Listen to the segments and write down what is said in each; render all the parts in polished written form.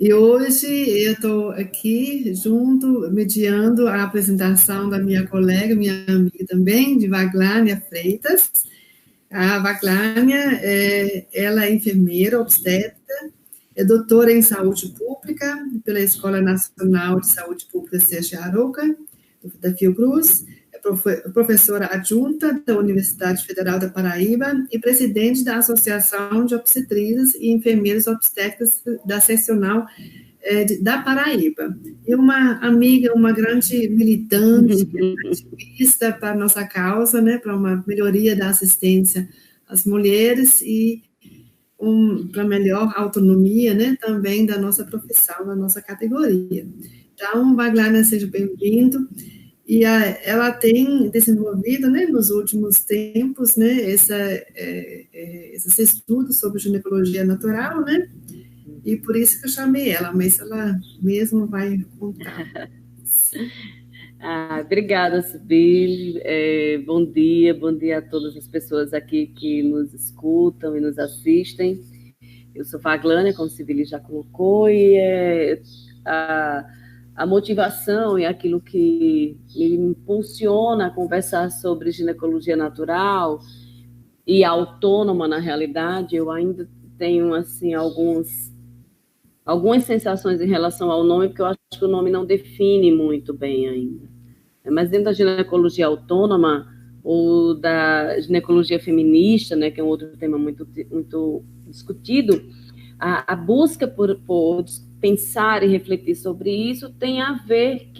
E hoje eu estou aqui junto, mediando a apresentação da minha colega, minha amiga também, de Vaglânia Freitas. A Vaglânia, ela é enfermeira, obstetra, é doutora em saúde pública pela Escola Nacional de Saúde Pública Sérgio Arouca, da Fiocruz, é professora adjunta da Universidade Federal da Paraíba e presidente da Associação de Obstetrizes e Enfermeiras Obstetras da Seccional da Paraíba. E uma amiga, uma grande militante, ativista para a nossa causa, né, para uma melhoria da assistência às mulheres e para melhor autonomia, né, também da nossa profissão, da nossa categoria. Então, Vaglânia, seja bem-vindo. E ela tem desenvolvido, né, nos últimos tempos, né, esses estudos sobre ginecologia natural, né, e por isso que eu chamei ela, mas ela mesmo vai contar. Obrigada, Sibeli. Bom dia a todas as pessoas aqui que nos escutam e nos assistem. Eu sou Vaglânia, como Sibeli já colocou, e a motivação e aquilo que me impulsiona a conversar sobre ginecologia natural e autônoma, na realidade, eu ainda tenho, assim, algumas sensações em relação ao nome, porque eu acho que o nome não define muito bem ainda. Mas dentro da ginecologia autônoma, ou da ginecologia feminista, né, que é um outro tema muito, muito discutido, a busca por pensar e refletir sobre isso tem a ver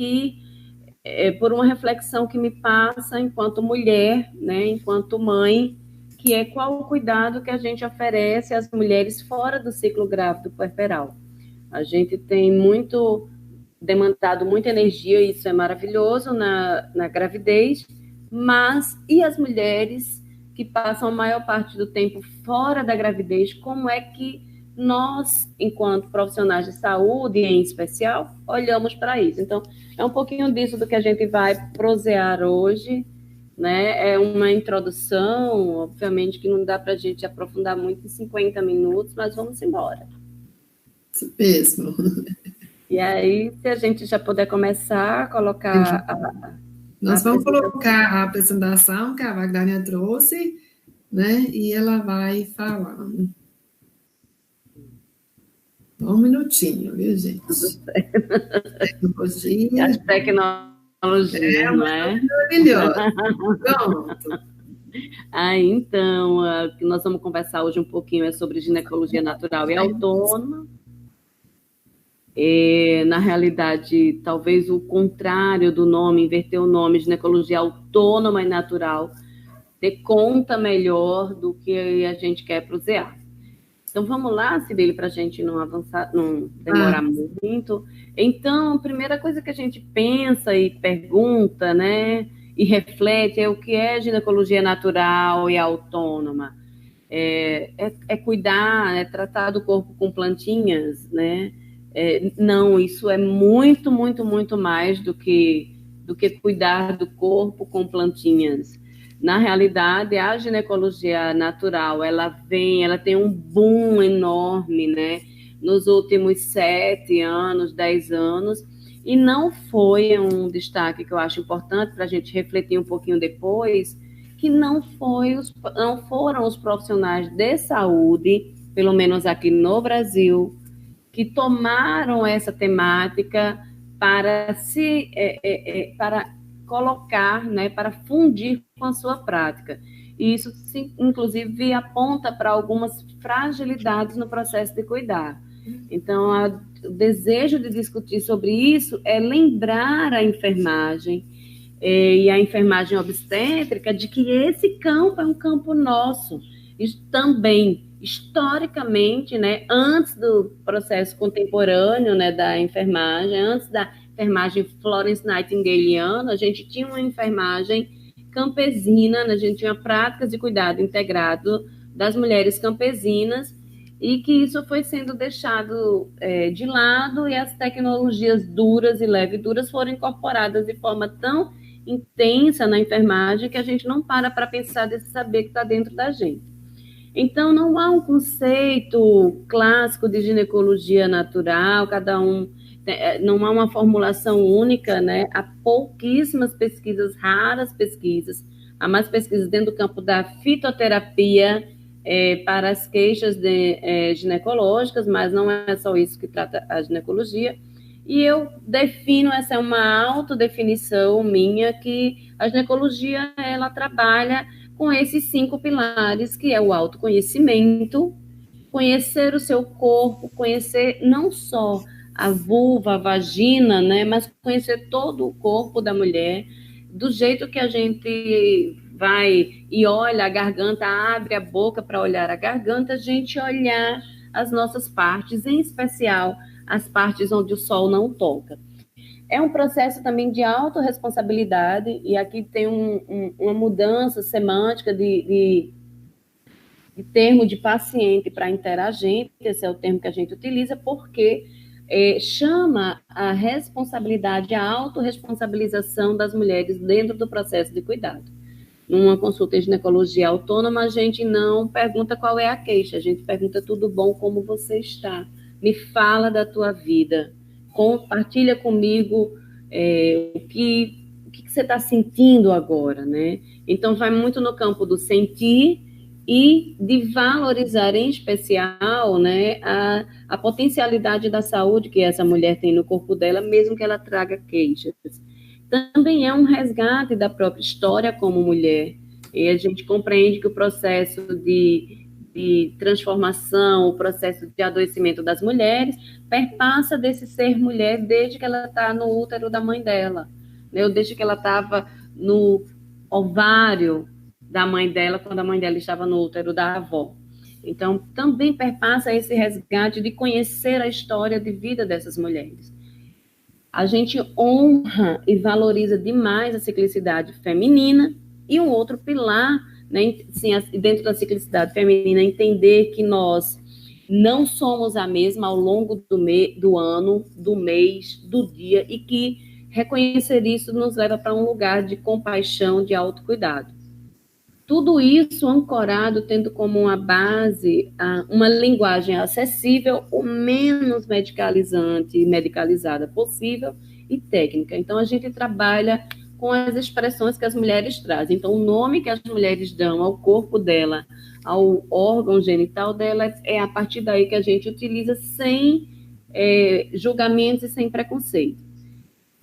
por uma reflexão que me passa enquanto mulher, né, enquanto mãe, que é qual o cuidado que a gente oferece às mulheres fora do ciclo grávido puerperal. A gente tem demandado muita energia, e isso é maravilhoso na gravidez, mas e as mulheres que passam a maior parte do tempo fora da gravidez, como é que nós, enquanto profissionais de saúde, em especial, olhamos para isso? Então, é um pouquinho disso do que a gente vai prosear hoje, né? É uma introdução, obviamente que não dá para a gente aprofundar muito em 50 minutos, mas vamos embora. Isso mesmo. E aí, se a gente já puder começar a colocar... Nós vamos colocar a apresentação que a Vaglânia trouxe, né? E ela vai falando. Um minutinho, viu, gente? Tecnologia. As tecnologias, não é? Maravilhoso. Pronto. Então, o que nós vamos conversar hoje um pouquinho é sobre ginecologia natural e autônoma. Na realidade, talvez o contrário do nome, inverter o nome, ginecologia autônoma e natural, dê conta melhor do que a gente quer prosear. Então, vamos lá, Sibeli, para a gente não avançar, não demorar muito. Então, a primeira coisa que a gente pensa e pergunta, né, e reflete é o que é ginecologia natural e autônoma. É cuidar, é tratar do corpo com plantinhas, né? Não, isso é muito, muito, muito mais do que cuidar do corpo com plantinhas. Na realidade, a ginecologia natural, ela tem um boom enorme, né? Nos últimos 7 anos, 10 anos, e não foi um destaque que eu acho importante para a gente refletir um pouquinho depois, que não foram os profissionais de saúde, pelo menos aqui no Brasil, que tomaram essa temática para para colocar, né, para fundir com a sua prática. E isso, inclusive, aponta para algumas fragilidades no processo de cuidar. Então, o desejo de discutir sobre isso é lembrar a enfermagem e a enfermagem obstétrica de que esse campo é um campo nosso. E também, historicamente, né, antes do processo contemporâneo, né, da enfermagem, antes da enfermagem Florence Nightingaleana, a gente tinha uma enfermagem campesina, né, a gente tinha práticas de cuidado integrado das mulheres campesinas, e que isso foi sendo deixado de lado, e as tecnologias duras e leve-duras foram incorporadas de forma tão intensa na enfermagem que a gente não para pensar desse saber que está dentro da gente. Então, não há um conceito clássico de ginecologia natural, cada um, não há uma formulação única, né? Há pouquíssimas pesquisas, raras pesquisas, há mais pesquisas dentro do campo da fitoterapia para as queixas ginecológicas, mas não é só isso que trata a ginecologia. E eu defino, essa é uma autodefinição minha, que a ginecologia, ela trabalha com esses 5 pilares, que é o autoconhecimento, conhecer o seu corpo, conhecer não só a vulva, a vagina, né, mas conhecer todo o corpo da mulher, do jeito que a gente vai e olha a garganta, abre a boca para olhar a garganta, a gente olhar as nossas partes, em especial as partes onde o sol não toca. É um processo também de autorresponsabilidade, e aqui tem uma mudança semântica de termo de paciente para interagente, esse é o termo que a gente utiliza, porque chama a responsabilidade, a autorresponsabilização das mulheres dentro do processo de cuidado. Numa consulta de ginecologia autônoma, a gente não pergunta qual é a queixa, a gente pergunta: tudo bom, como você está? Me fala da tua vida, compartilha comigo o que você está sentindo agora, né? Então, vai muito no campo do sentir e de valorizar, em especial, né, a potencialidade da saúde que essa mulher tem no corpo dela, mesmo que ela traga queixas. Também é um resgate da própria história como mulher, e a gente compreende que o processo de transformação, o processo de adoecimento das mulheres, perpassa desse ser mulher desde que ela está no útero da mãe dela, né? Ou desde que ela estava no ovário da mãe dela, quando a mãe dela estava no útero da avó. Então, também perpassa esse resgate de conhecer a história de vida dessas mulheres. A gente honra e valoriza demais a ciclicidade feminina, e um outro pilar, né, sim, dentro da ciclicidade feminina, entender que nós não somos a mesma ao longo do ano, do mês, do dia, e que reconhecer isso nos leva para um lugar de compaixão, de autocuidado. Tudo isso ancorado, tendo como uma base uma linguagem acessível, o menos medicalizante e medicalizada possível, e técnica. Então, a gente trabalha com as expressões que as mulheres trazem. Então, o nome que as mulheres dão ao corpo dela, ao órgão genital dela, é a partir daí que a gente utiliza sem julgamentos e sem preconceito.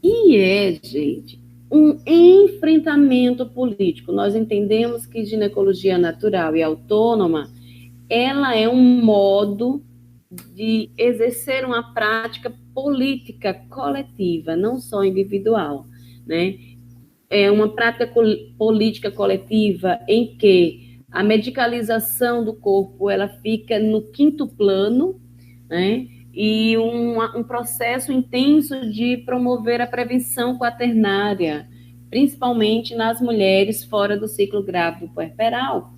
E gente, um enfrentamento político. Nós entendemos que ginecologia natural e autônoma, ela é um modo de exercer uma prática política coletiva, não só individual, né? É uma prática política coletiva em que a medicalização do corpo, ela fica no 5º plano, né? E um processo intenso de promover a prevenção quaternária, principalmente nas mulheres fora do ciclo grávido puerperal,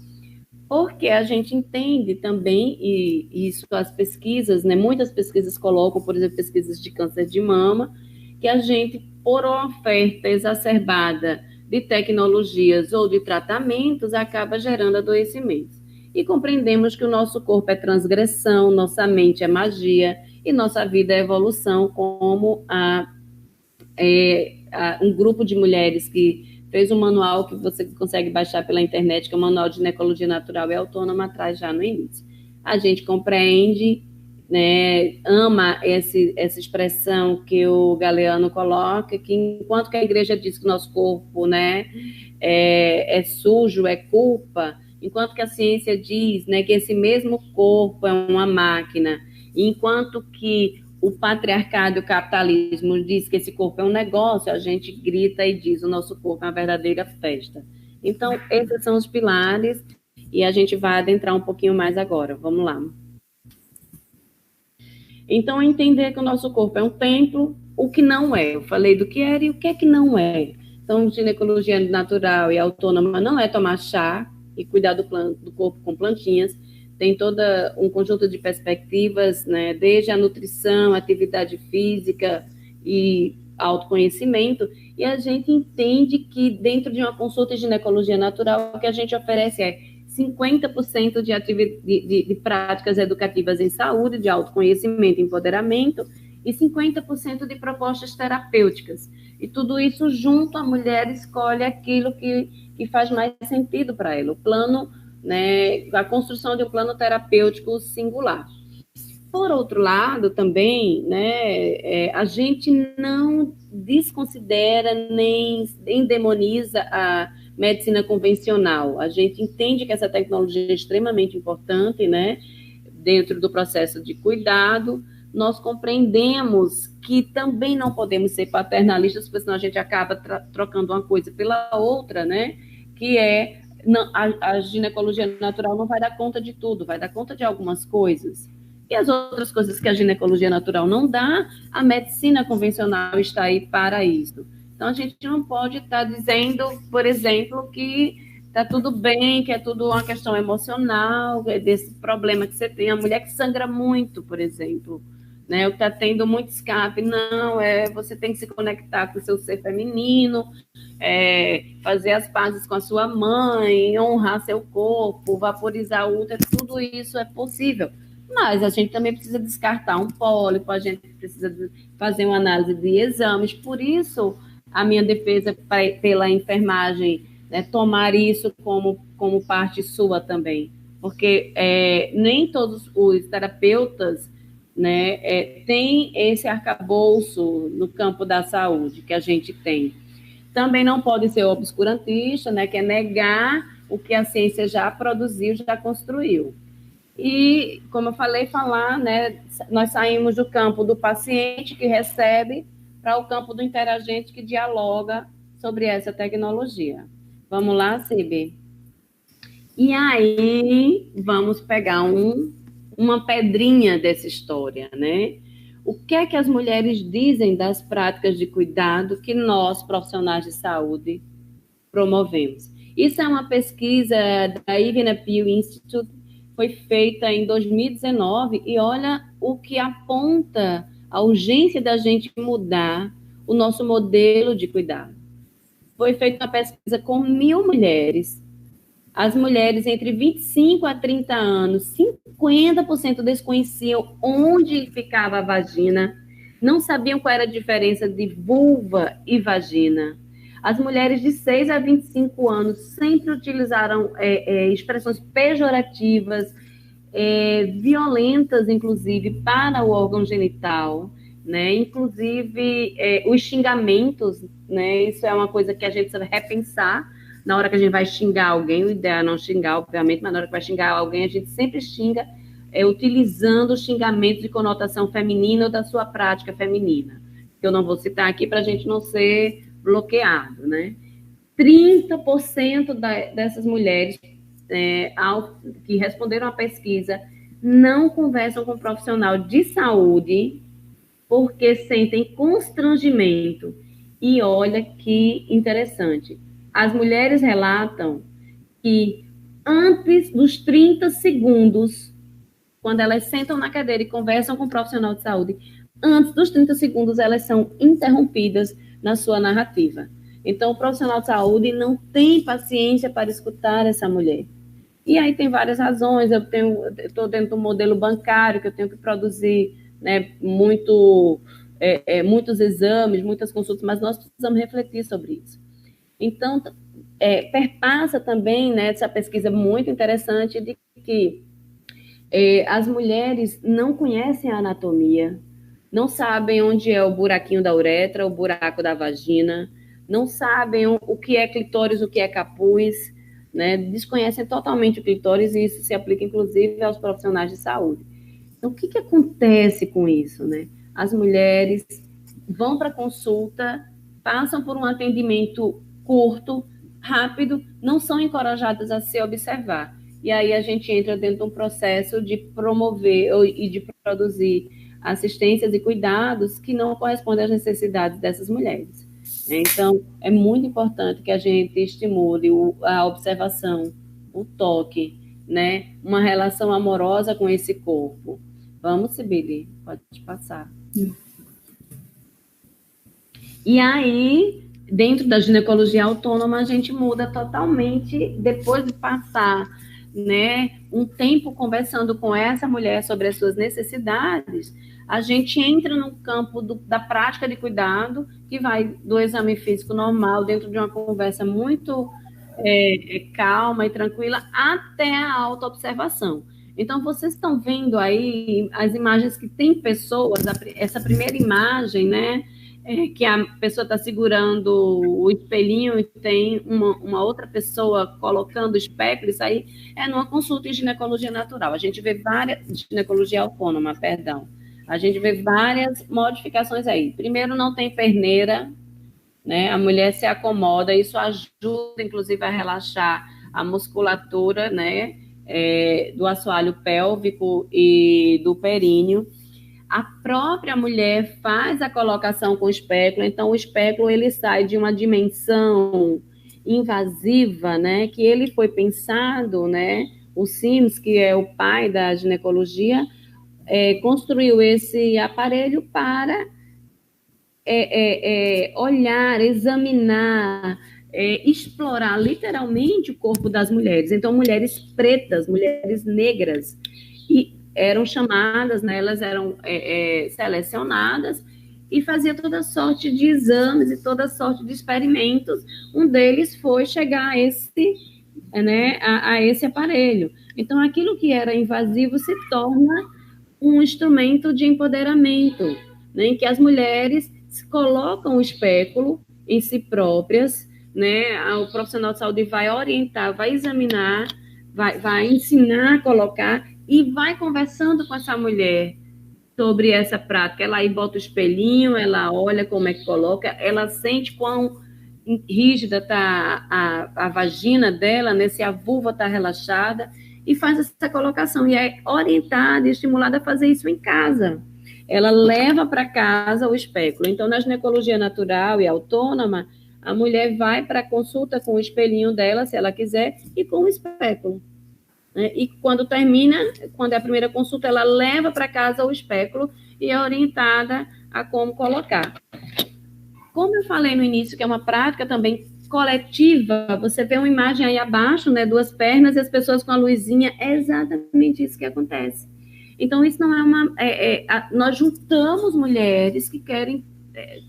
porque a gente entende também, e isso as pesquisas, né, muitas pesquisas colocam, por exemplo, pesquisas de câncer de mama, que a gente, por uma oferta exacerbada de tecnologias ou de tratamentos, acaba gerando adoecimentos. E compreendemos que o nosso corpo é transgressão, nossa mente é magia, e nossa vida é evolução, como um grupo de mulheres que fez um manual que você consegue baixar pela internet, que é o Manual de Ginecologia Natural e Autônoma, atrás já no início. A gente compreende, né, ama essa expressão que o Galeano coloca, que enquanto que a igreja diz que o nosso corpo, né, é sujo, é culpa, enquanto que a ciência diz, né, que esse mesmo corpo é uma máquina, enquanto que o patriarcado e o capitalismo diz que esse corpo é um negócio, a gente grita e diz: o nosso corpo é uma verdadeira festa. Então, esses são os pilares, e a gente vai adentrar um pouquinho mais agora. Vamos lá. Então, entender que o nosso corpo é um templo, o que não é. Eu falei do que era e o que é que não é. Então, ginecologia natural e autônoma não é tomar chá e cuidar do corpo com plantinhas. Tem todo um conjunto de perspectivas, né, desde a nutrição, atividade física e autoconhecimento, e a gente entende que dentro de uma consulta de ginecologia natural, o que a gente oferece é 50% de práticas educativas em saúde, de autoconhecimento e empoderamento, e 50% de propostas terapêuticas. E tudo isso junto, a mulher escolhe aquilo que faz mais sentido para ela. O plano, né, a construção de um plano terapêutico singular. Por outro lado, também, né, a gente não desconsidera nem demoniza a medicina convencional. A gente entende que essa tecnologia é extremamente importante, né, dentro do processo de cuidado. Nós compreendemos que também não podemos ser paternalistas, porque senão a gente acaba trocando uma coisa pela outra, né, que é a ginecologia natural não vai dar conta de tudo, vai dar conta de algumas coisas. E as outras coisas que a ginecologia natural não dá, a medicina convencional está aí para isso. Então, a gente não pode estar dizendo, por exemplo, que está tudo bem, que é tudo uma questão emocional, desse problema que você tem. A mulher que sangra muito, por exemplo, né, ou que está tendo muito escape. Não, você tem que se conectar com o seu ser feminino, fazer as pazes com a sua mãe, honrar seu corpo, vaporizar o útero, tudo isso é possível. Mas a gente também precisa descartar um pólipo, a gente precisa fazer uma análise de exames. Por isso, a minha defesa pela enfermagem, né, tomar isso como parte sua também. Porque nem todos os terapeutas, né, têm esse arcabouço no campo da saúde que a gente tem. Também não pode ser obscurantista, né, que é negar o que a ciência já produziu, já construiu. E, como eu falei, né, nós saímos do campo do paciente que recebe para o campo do interagente que dialoga sobre essa tecnologia. Vamos lá, Cibi? E aí, vamos pegar uma pedrinha dessa história, né? O que é que as mulheres dizem das práticas de cuidado que nós, profissionais de saúde, promovemos? Isso é uma pesquisa da Ivana Pew Institute, foi feita em 2019, e olha o que aponta a urgência da gente mudar o nosso modelo de cuidado. Foi feita uma pesquisa com 1.000 mulheres. As mulheres entre 25 a 30 anos, 50% desconheciam onde ficava a vagina, não sabiam qual era a diferença de vulva e vagina. As mulheres de 6 a 25 anos sempre utilizaram expressões pejorativas, violentas, inclusive, para o órgão genital, né? Inclusive, os xingamentos, né? Isso é uma coisa que a gente deve repensar na hora que a gente vai xingar alguém. O ideal é não xingar, obviamente, mas na hora que vai xingar alguém, a gente sempre xinga utilizando xingamentos de conotação feminina ou da sua prática feminina, que eu não vou citar aqui para a gente não ser bloqueado, né? 30% dessas mulheres que responderam à pesquisa não conversam com um profissional de saúde porque sentem constrangimento. E olha que interessante, as mulheres relatam que antes dos 30 segundos, quando elas sentam na cadeira e conversam com um profissional de saúde, antes dos 30 segundos elas são interrompidas na sua narrativa. Então, o profissional de saúde não tem paciência para escutar essa mulher. E aí tem várias razões. Eu estou dentro do modelo bancário, que eu tenho que produzir, né, muitos exames, muitas consultas, mas nós precisamos refletir sobre isso. Então, perpassa também, né, essa pesquisa muito interessante de que as mulheres não conhecem a anatomia, não sabem onde é o buraquinho da uretra, o buraco da vagina, não sabem o que é clitóris, o que é capuz, né? Desconhecem totalmente o clitóris, e isso se aplica, inclusive, aos profissionais de saúde. Então, o que acontece com isso, né? As mulheres vão para a consulta, passam por um atendimento curto, rápido, não são encorajadas a se observar. E aí a gente entra dentro de um processo de promover e de produzir assistências e cuidados que não correspondem às necessidades dessas mulheres. Então, é muito importante que a gente estimule a observação, o toque, né? Uma relação amorosa com esse corpo. Vamos, Sibeli, pode passar. E aí, dentro da ginecologia autônoma, a gente muda totalmente depois de passar né, um tempo conversando com essa mulher sobre as suas necessidades, a gente entra no campo da prática de cuidado, que vai do exame físico normal, dentro de uma conversa muito calma e tranquila, até a autoobservação. Então, vocês estão vendo aí as imagens que tem pessoas, essa primeira imagem, né, que a pessoa está segurando o espelhinho e tem uma outra pessoa colocando o espéculo, isso aí é numa consulta em ginecologia natural. A gente vê ginecologia autônoma, perdão. A gente vê várias modificações aí. Primeiro, não tem perneira, né? A mulher se acomoda, isso ajuda, inclusive, a relaxar a musculatura, né, do assoalho pélvico e do períneo. A própria mulher faz a colocação com o espéculo, então o espéculo ele sai de uma dimensão invasiva, né, que ele foi pensado, né, o Sims, que é o pai da ginecologia, construiu esse aparelho para olhar, examinar, explorar literalmente o corpo das mulheres. Então, mulheres pretas, mulheres negras, e eram chamadas, né, elas eram selecionadas e fazia toda sorte de exames e toda sorte de experimentos. Um deles foi chegar a esse aparelho. Então, aquilo que era invasivo se torna um instrumento de empoderamento, né, em que as mulheres colocam o espéculo em si próprias, né? O profissional de saúde vai orientar, vai examinar, vai ensinar a colocar e vai conversando com essa mulher sobre essa prática. Ela aí bota o espelhinho, ela olha como é que coloca, ela sente quão rígida está a vagina dela, né? Se a vulva está relaxada, e faz essa colocação. E é orientada e estimulada a fazer isso em casa. Ela leva para casa o espéculo. Então, na ginecologia natural e autônoma, a mulher vai para a consulta com o espelhinho dela, se ela quiser, e com o espéculo. E quando termina, quando é a primeira consulta, ela leva para casa o espéculo e é orientada a como colocar. Como eu falei no início, que é uma prática também coletiva, você vê uma imagem aí abaixo, né, duas pernas e as pessoas com a luzinha, é exatamente isso que acontece. Então, isso não é nós juntamos mulheres que querem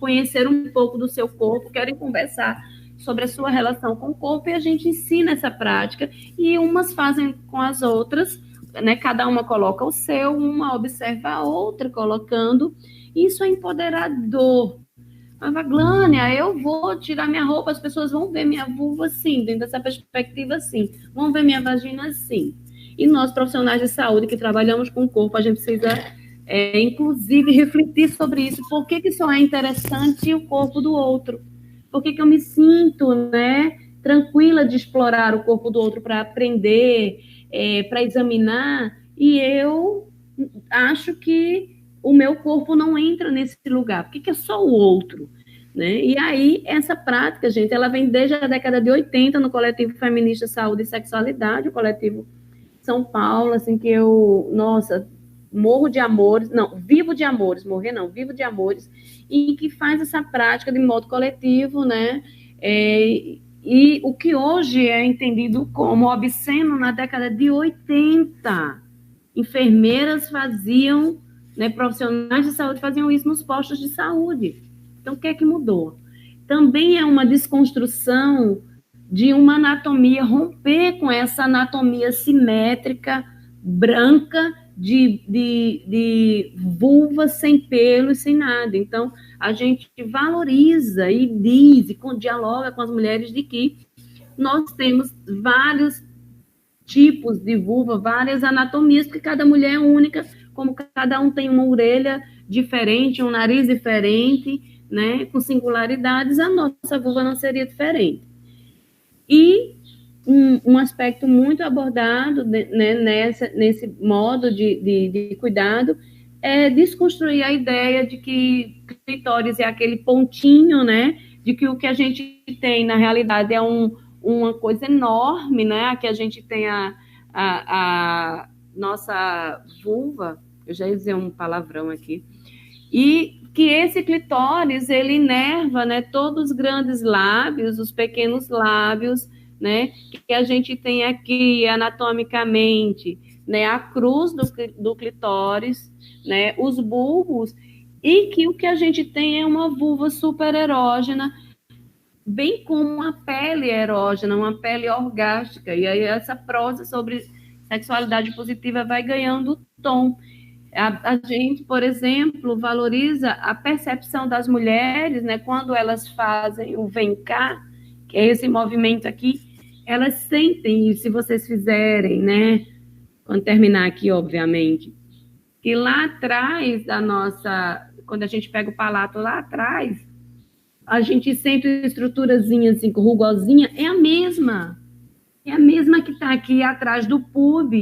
conhecer um pouco do seu corpo, querem conversar sobre a sua relação com o corpo, e a gente ensina essa prática, e umas fazem com as outras, né, cada uma coloca o seu, uma observa a outra colocando, e isso é empoderador. A Vaglânia, eu vou tirar minha roupa, as pessoas vão ver minha vulva assim, dentro dessa perspectiva assim, vão ver minha vagina assim. E nós, profissionais de saúde que trabalhamos com o corpo, a gente precisa, inclusive, refletir sobre isso. Por que só é interessante o corpo do outro? Por que eu me sinto, né, tranquila de explorar o corpo do outro para aprender, para examinar, e eu acho que o meu corpo não entra nesse lugar, porque é só o outro, né? E aí, essa prática, gente, ela vem desde a década de 80 no Coletivo Feminista Saúde e Sexualidade, o Coletivo São Paulo, assim, que eu, nossa, morro de amores, não, vivo de amores, morrer não, vivo de amores, e que faz essa prática de modo coletivo, né? E o que hoje é entendido como obsceno na década de 80, enfermeiras faziam, né, profissionais de saúde faziam isso nos postos de saúde. Então, o que é que mudou? Também é uma desconstrução de uma anatomia, romper com essa anatomia simétrica, branca, de vulva sem pelo e sem nada. Então, a gente valoriza e diz, e dialoga com as mulheres de que nós temos vários tipos de vulva, várias anatomias, porque cada mulher é única, como cada um tem uma orelha diferente, um nariz diferente, né, com singularidades, a nossa vulva não seria diferente. E um aspecto muito abordado, né, nesse modo de cuidado é desconstruir a ideia de que clitóris é aquele pontinho, né, de que o que a gente tem na realidade é uma coisa enorme, né, que a gente tem a nossa vulva, eu já ia dizer um palavrão aqui, e que esse clitóris, ele inerva, né, todos os grandes lábios, os pequenos lábios, né? Que a gente tem aqui anatomicamente, né? A cruz do clitóris, né? Os bulbos, e que o que a gente tem é uma vulva super erógena, bem como uma pele erógena, uma pele orgástica. E aí essa prosa sobre sexualidade positiva vai ganhando tom. A gente, por exemplo, valoriza a percepção das mulheres, né, quando elas fazem o vem cá, que é esse movimento aqui, elas sentem, e se vocês fizerem, né, quando terminar aqui, obviamente, que lá atrás da nossa, quando a gente pega o palato lá atrás, a gente sente estruturazinha assim, rugosinha, é a mesma que está aqui atrás do pub,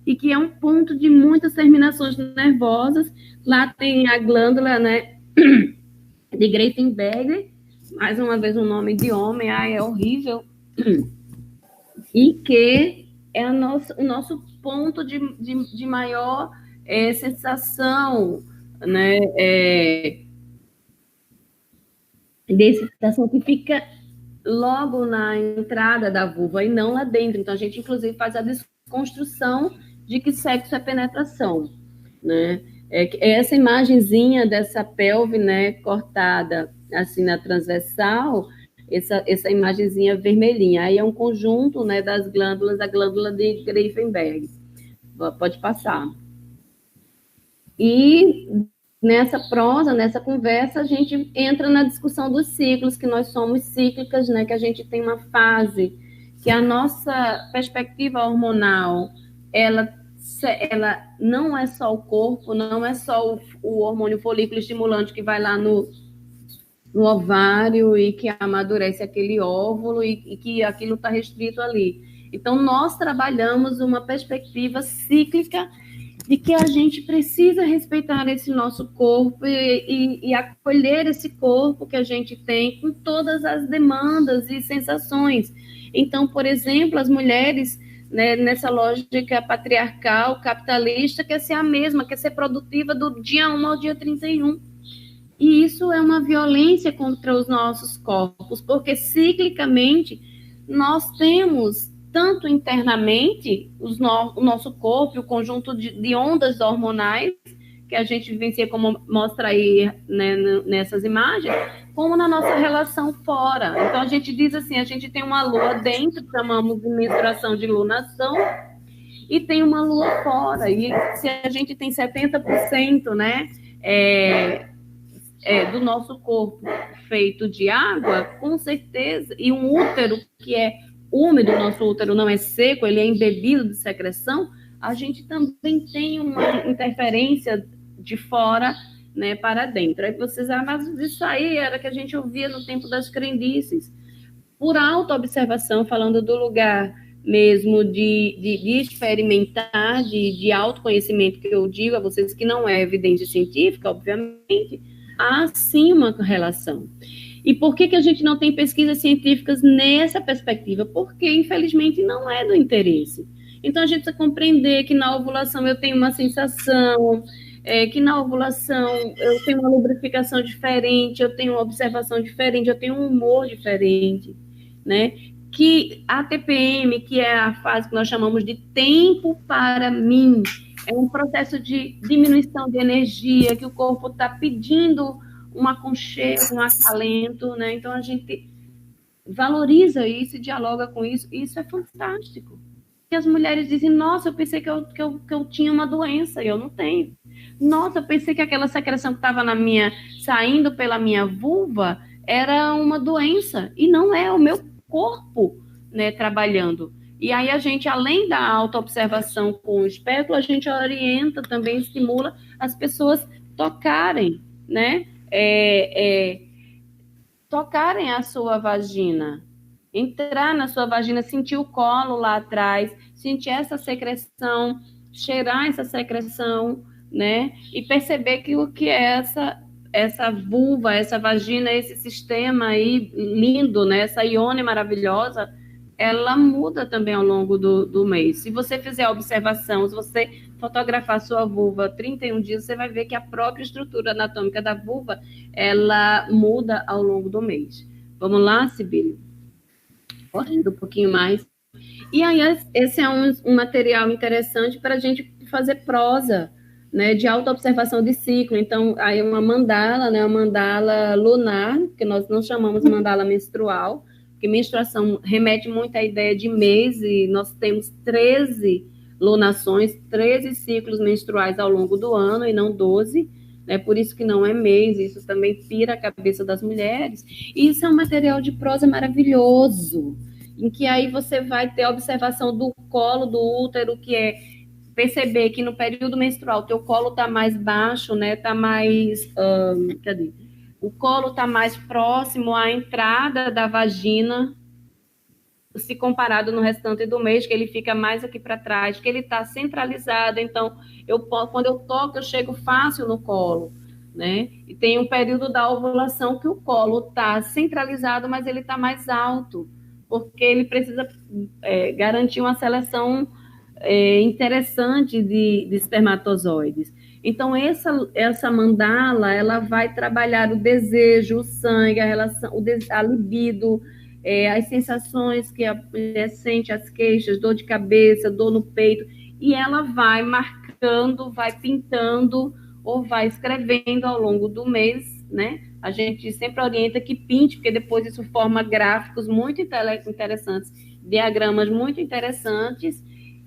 e que é um ponto de muitas terminações nervosas. Lá tem a glândula, né, de Greyfenberg, mais uma vez um nome de homem, é horrível, e que é o nosso ponto de maior sensação, né, de excitação, que fica logo na entrada da vulva e não lá dentro. Então, a gente, inclusive, faz a desconstrução de que sexo é penetração, né? Essa imagenzinha dessa pelve, né, cortada assim na transversal, essa imagenzinha vermelhinha, aí é um conjunto, né, das glândulas, a glândula de Greyfenberg. Pode passar. E nessa prosa, nessa conversa, a gente entra na discussão dos ciclos, que nós somos cíclicas, né? Que a gente tem uma fase que a nossa perspectiva hormonal, ela não é só o corpo, não é só o hormônio folículo estimulante que vai lá no ovário e que amadurece aquele óvulo e que aquilo está restrito ali. Então, nós trabalhamos uma perspectiva cíclica de que a gente precisa respeitar esse nosso corpo e acolher esse corpo que a gente tem com todas as demandas e sensações. Então, por exemplo, as mulheres, né, nessa lógica patriarcal, capitalista, quer ser a mesma, quer ser produtiva do dia 1 ao dia 31. E isso é uma violência contra os nossos corpos, porque ciclicamente nós temos tanto internamente o nosso corpo, o conjunto de ondas hormonais que a gente vivencia, como mostra aí, né, nessas imagens, como na nossa relação fora. Então a gente diz assim, a gente tem uma lua dentro, chamamos de menstruação de lunação, e tem uma lua fora. E se a gente tem 70%, né, do nosso corpo feito de água, com certeza, e um útero que é úmido, nosso útero não é seco, ele é embebido de secreção, a gente também tem uma interferência de fora, né, para dentro. Aí vocês, mas isso aí era que a gente ouvia no tempo das crendices. Por auto-observação, falando do lugar mesmo de experimentar, de autoconhecimento, que eu digo a vocês que não é evidência científica, obviamente, há sim uma relação. E por que a gente não tem pesquisas científicas nessa perspectiva? Porque, infelizmente, não é do interesse. Então, a gente precisa compreender que na ovulação eu tenho uma sensação, que na ovulação eu tenho uma lubrificação diferente, eu tenho uma observação diferente, eu tenho um humor diferente, né? Que a TPM, que é a fase que nós chamamos de tempo para mim, é um processo de diminuição de energia, que o corpo está pedindo um aconchego, um acalento, né? Então, a gente valoriza isso e dialoga com isso, e isso é fantástico. E as mulheres dizem, nossa, eu pensei que eu tinha uma doença, e eu não tenho. Nossa, eu pensei que aquela secreção que estava saindo pela minha vulva era uma doença, e não é o meu corpo, né, trabalhando. E aí a gente, além da autoobservação com o espéculo, a gente orienta, também estimula as pessoas tocarem, né? Tocarem a sua vagina, entrar na sua vagina, sentir o colo lá atrás, sentir essa secreção, cheirar essa secreção, né? E perceber que o que é essa vulva, essa vagina, esse sistema aí lindo, né? Essa ione maravilhosa, ela muda também ao longo do mês. Se você fizer a observação, se você fotografar sua vulva 31 dias, você vai ver que a própria estrutura anatômica da vulva, ela muda ao longo do mês. Vamos lá, Sibeli? correndo um pouquinho mais. E aí, esse é um material interessante para a gente fazer prosa, né, de autoobservação de ciclo. Então, aí uma mandala, né, uma mandala lunar, que nós não chamamos mandala menstrual, porque menstruação remete muito à ideia de mês, e nós temos 13 lunações, 13 ciclos menstruais ao longo do ano, e não 12, né, por isso que não é mês, isso também pira a cabeça das mulheres. E isso é um material de prosa maravilhoso, em que aí você vai ter a observação do colo, do útero, que é perceber que no período menstrual teu colo está mais baixo, né? Está mais, cadê? O colo está mais próximo à entrada da vagina, se comparado no restante do mês, que ele fica mais aqui para trás, que ele está centralizado. Então, quando eu toco, eu chego fácil no colo, né? E tem um período da ovulação que o colo está centralizado, mas ele está mais alto, porque ele precisa garantir uma seleção interessante de espermatozoides. Então, essa mandala, ela vai trabalhar o desejo, o sangue, a relação, a libido, as sensações que a mulher sente, as queixas, dor de cabeça, dor no peito, e ela vai marcando, vai pintando ou vai escrevendo ao longo do mês, né? A gente sempre orienta que pinte, porque depois isso forma gráficos muito interessantes, diagramas muito interessantes,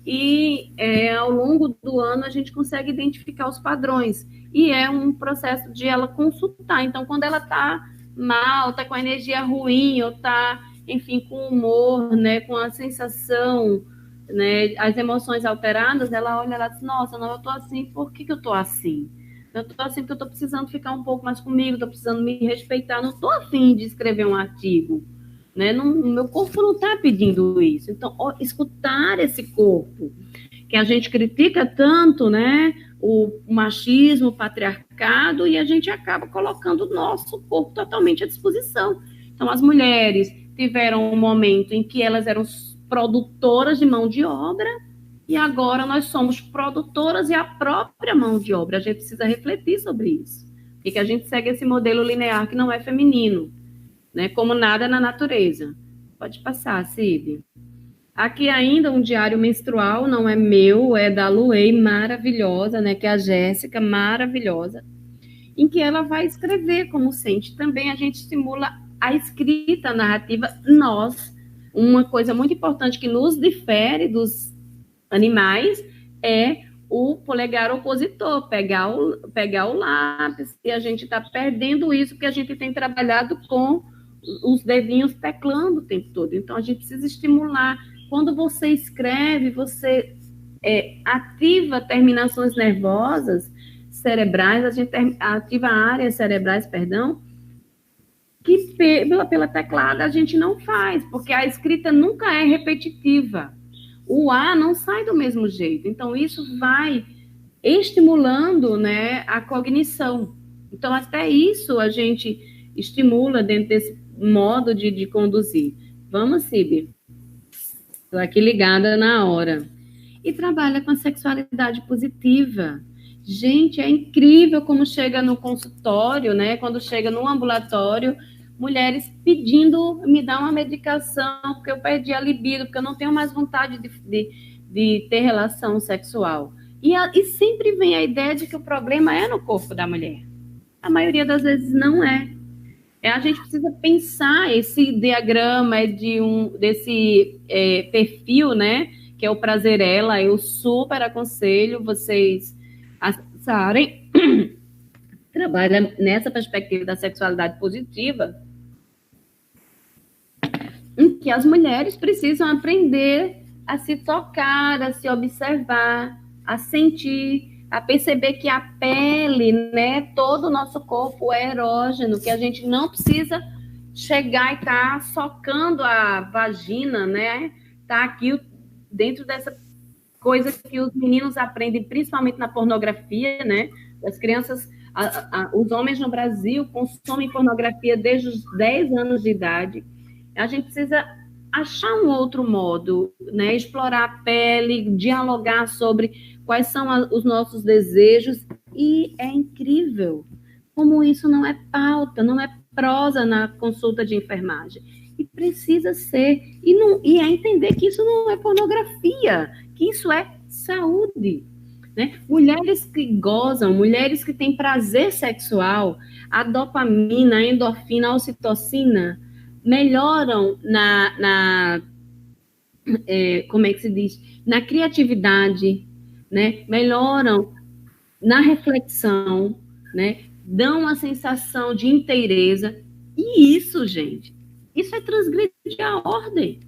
e ao longo do ano a gente consegue identificar os padrões, e é um processo de ela consultar. Então, quando ela está mal, está com a energia ruim, ou está, enfim, com humor, né, com a sensação, né, as emoções alteradas, ela olha, ela diz, nossa, não, eu estou assim, por que eu estou assim? Eu estou assim porque eu estou precisando ficar um pouco mais comigo, estou precisando me respeitar, não estou afim de escrever um artigo, né? Meu corpo não está pedindo isso. Então, escutar esse corpo, que a gente critica tanto, né? O machismo, o patriarcado, e a gente acaba colocando o nosso corpo totalmente à disposição. Então, as mulheres tiveram um momento em que elas eram produtoras de mão de obra, e agora nós somos produtoras e a própria mão de obra. A gente precisa refletir sobre isso. Por que a gente segue esse modelo linear que não é feminino, né? Como nada na natureza. Pode passar, Cib. Aqui ainda um diário menstrual, não é meu, é da Luei, maravilhosa, né? Que é a Jéssica, maravilhosa, em que ela vai escrever como sente. Também a gente estimula a escrita narrativa. Uma coisa muito importante que nos difere dos animais é o polegar opositor, pegar o lápis, e a gente está perdendo isso porque a gente tem trabalhado com os dedinhos teclando o tempo todo. Então, a gente precisa estimular. Quando você escreve, você ativa terminações nervosas cerebrais, a gente ativa áreas cerebrais, que pela teclada a gente não faz, porque a escrita nunca é repetitiva. O A não sai do mesmo jeito. Então, isso vai estimulando, né, a cognição. Então, até isso a gente estimula dentro desse modo de conduzir. Vamos, Cib. Estou aqui ligada na hora. E trabalha com a sexualidade positiva. Gente, é incrível como chega no consultório, né? Quando chega no ambulatório, mulheres pedindo, me dá uma medicação, porque eu perdi a libido, porque eu não tenho mais vontade de ter relação sexual. E sempre vem a ideia de que o problema é no corpo da mulher. A maioria das vezes não é. A gente precisa pensar esse diagrama desse perfil, né? Que é o Prazerela. Eu super aconselho vocês acessarem. Trabalha nessa perspectiva da sexualidade positiva, em que as mulheres precisam aprender a se tocar, a se observar, a sentir, a perceber que a pele, né, todo o nosso corpo é erógeno, que a gente não precisa chegar e estar socando a vagina, né? Tá aqui dentro dessa coisa que os meninos aprendem, principalmente na pornografia, né? As crianças, os homens no Brasil consomem pornografia desde os 10 anos de idade. A gente precisa achar um outro modo, né? Explorar a pele, dialogar sobre quais são os nossos desejos, e é incrível como isso não é pauta, não é prosa na consulta de enfermagem. E precisa ser. E é entender que isso não é pornografia, que isso é saúde. Né? Mulheres que gozam, mulheres que têm prazer sexual, a dopamina, a endorfina, a ocitocina melhoram como é que se diz? Na criatividade, né? Melhoram na reflexão, né? Dão uma sensação de inteireza. E isso, gente, isso é transgredir a ordem.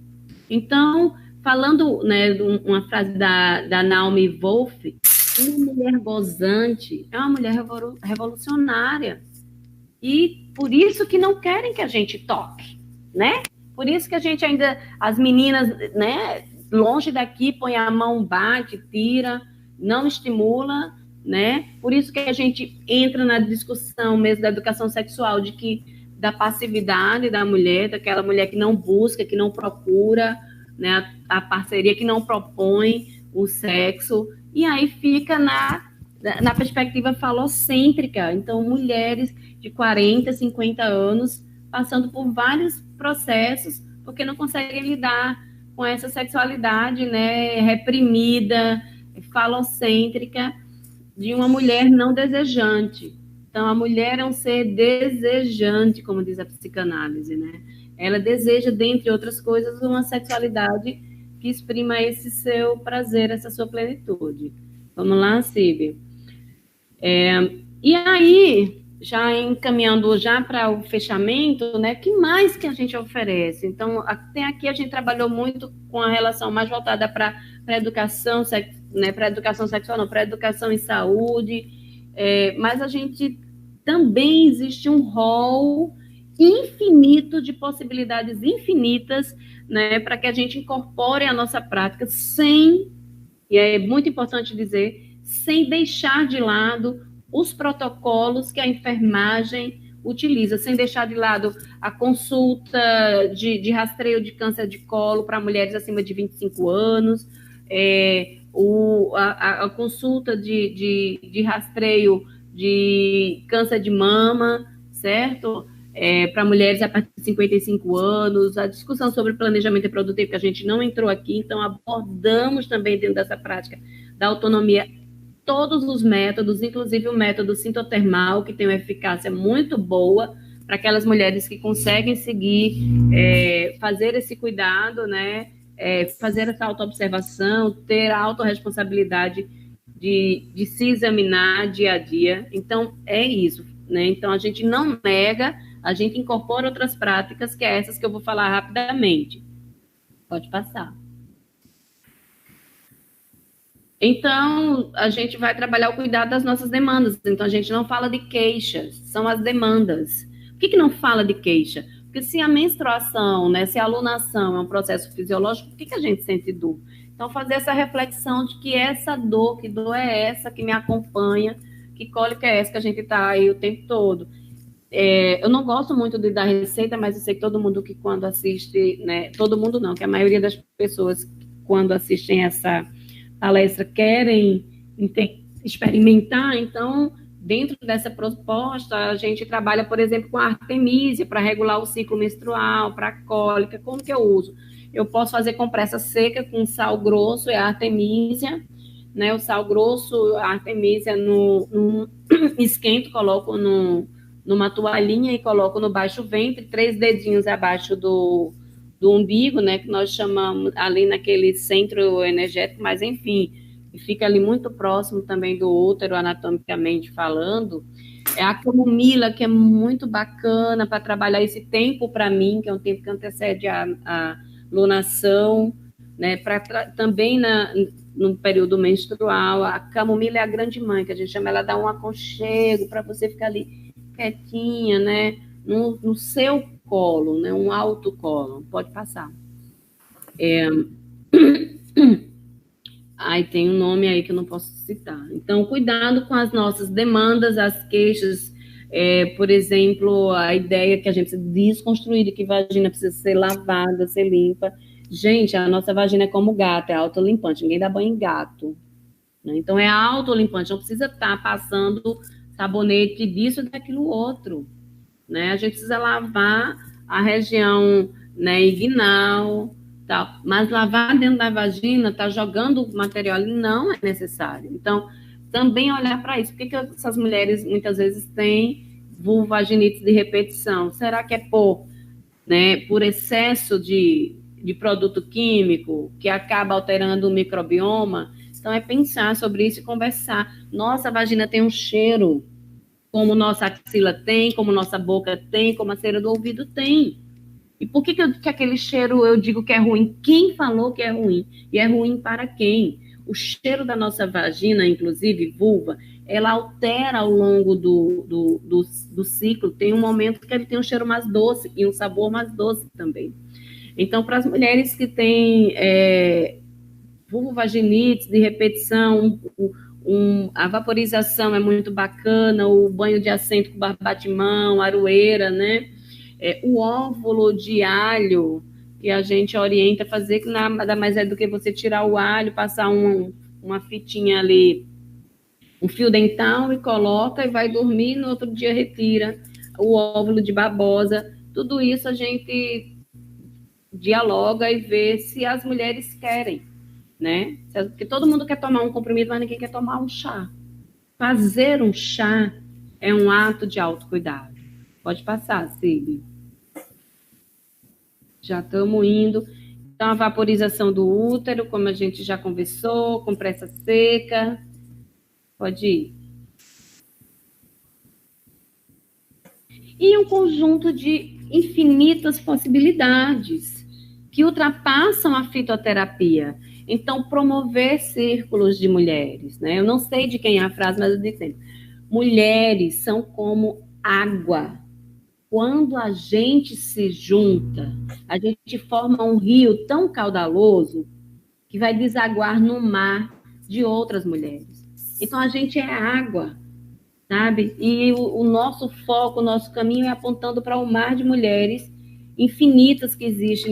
Então, falando, né, uma frase da Naomi Wolf, uma mulher gozante é uma mulher revolucionária. E por isso que não querem que a gente toque, né? Por isso que a gente ainda, as meninas, né, longe daqui, põe a mão, bate, tira, não estimula, né? Por isso que a gente entra na discussão mesmo da educação sexual, da passividade da mulher, daquela mulher que não busca, que não procura, né, a parceria, que não propõe o sexo, e aí fica na perspectiva falocêntrica. Então, mulheres de 40, 50 anos passando por vários processos porque não conseguem lidar com essa sexualidade, né, reprimida, falocêntrica, de uma mulher não desejante. Então, a mulher é um ser desejante, como diz a psicanálise, né? Ela deseja, dentre outras coisas, uma sexualidade que exprima esse seu prazer, essa sua plenitude. Vamos lá, Síbia? E aí, já encaminhando já para o fechamento, né? Que mais que a gente oferece? Então, até aqui a gente trabalhou muito com a relação mais voltada para a educação, né? Para a educação sexual, não, para a educação em saúde. Mas a gente também existe um rol infinito de possibilidades infinitas, né? Para que a gente incorpore a nossa prática e é muito importante dizer, sem deixar de lado os protocolos que a enfermagem utiliza, sem deixar de lado a consulta de rastreio de câncer de colo para mulheres acima de 25 anos, a consulta de rastreio de câncer de mama, certo? Para mulheres a partir de 55 anos, a discussão sobre planejamento reprodutivo, que a gente não entrou aqui, então abordamos também dentro dessa prática da autonomia todos os métodos, inclusive o método sintotermal, que tem uma eficácia muito boa para aquelas mulheres que conseguem seguir, fazer esse cuidado, né? Fazer essa autoobservação, ter a autorresponsabilidade de se examinar dia a dia. Então, é isso, né? Então, a gente não nega, a gente incorpora outras práticas, que é essas que eu vou falar rapidamente. Pode passar. Então, a gente vai trabalhar o cuidado das nossas demandas. Então, a gente não fala de queixas, são as demandas. Por que não fala de queixa? Porque se a menstruação, né, se a alunação é um processo fisiológico, por que a gente sente dor? Então, fazer essa reflexão de que essa dor, que dor é essa que me acompanha, que cólica é essa que a gente está aí o tempo todo. Eu não gosto muito de dar receita, mas eu sei que todo mundo que quando assiste, né, todo mundo não, que a maioria das pessoas quando assistem essa palestra querem experimentar. Então, dentro dessa proposta, a gente trabalha, por exemplo, com a artemísia para regular o ciclo menstrual, para a cólica. Como que eu uso? Eu posso fazer compressa seca com sal grosso, é a artemísia, né? O sal grosso, a artemísia, esquento, coloco numa toalhinha e coloco no baixo ventre, 3 dedinhos abaixo do umbigo, né, que nós chamamos ali naquele centro energético, mas enfim, fica ali muito próximo também do útero, anatomicamente falando. É a camomila, que é muito bacana para trabalhar esse tempo para mim, que é um tempo que antecede a lunação, né, também no período menstrual. A camomila é a grande mãe, que a gente chama, ela dá um aconchego para você ficar ali quietinha, né, no seu colo, né, um alto colo. Pode passar. Aí tem um nome aí que eu não posso citar. Então, cuidado com as nossas demandas, as queixas, por exemplo, a ideia que a gente precisa desconstruir de que vagina precisa ser lavada, ser limpa. Gente, a nossa vagina é como gato, é autolimpante, ninguém dá banho em gato, né? Então, é autolimpante, não precisa estar passando sabonete disso, daquilo outro. né? A gente precisa lavar a região, né, inguinal, tal. Mas lavar dentro da vagina, tá jogando material ali, não é necessário. Então, também olhar para isso. Por que essas mulheres muitas vezes têm vulvaginite de repetição? Será que é por excesso de produto químico que acaba alterando o microbioma? Então, é pensar sobre isso e conversar. Nossa vagina tem um cheiro, como nossa axila tem, como nossa boca tem, como a cera do ouvido tem. E por que aquele cheiro eu digo que é ruim? Quem falou que é ruim? E é ruim para quem? O cheiro da nossa vagina, inclusive vulva, ela altera ao longo do ciclo. Tem um momento que ele tem um cheiro mais doce e um sabor mais doce também. Então, para as mulheres que têm vulvovaginite de repetição, a vaporização é muito bacana, o banho de assento com barbatimão, aroeira, né? O óvulo de alho, que a gente orienta a fazer, que nada mais é do que você tirar o alho, passar uma fitinha ali, um fio dental e coloca e vai dormir, no outro dia retira o óvulo de babosa. Tudo isso a gente dialoga e vê se as mulheres querem, né? Porque todo mundo quer tomar um comprimido, mas ninguém quer tomar um chá. Fazer um chá é um ato de autocuidado. Pode passar, Cib. Já estamos indo. Então, a vaporização do útero, como a gente já conversou, compressa seca. Pode ir. E um conjunto de infinitas possibilidades que ultrapassam a fitoterapia. Então, promover círculos de mulheres, né? Eu não sei de quem é a frase, mas eu digo sempre, mulheres são como água. Quando a gente se junta, a gente forma um rio tão caudaloso que vai desaguar no mar de outras mulheres. Então, a gente é água, sabe? E o nosso foco, o nosso caminho é apontando para o mar de mulheres infinitas que existe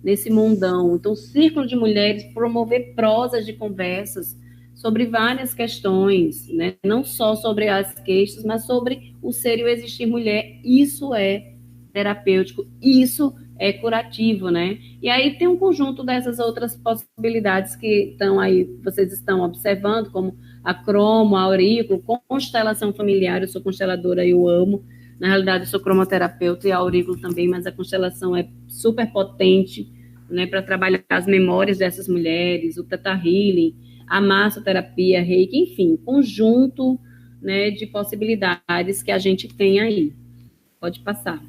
nesse mundão. Então, o Círculo de Mulheres promover prosas de conversas sobre várias questões, né? Não só sobre as queixas, mas sobre o ser e o existir mulher. Isso é terapêutico, isso é curativo, né? E aí tem um conjunto dessas outras possibilidades que estão aí, vocês estão observando, como a cromo, a aurículo, constelação familiar. Eu sou consteladora e eu amo. Na realidade, eu sou cromoterapeuta e a aurículo também, mas a constelação é super potente, né, para trabalhar as memórias dessas mulheres, o Theta Healing, a massoterapia, reiki, enfim, conjunto, né, de possibilidades que a gente tem aí. Pode passar.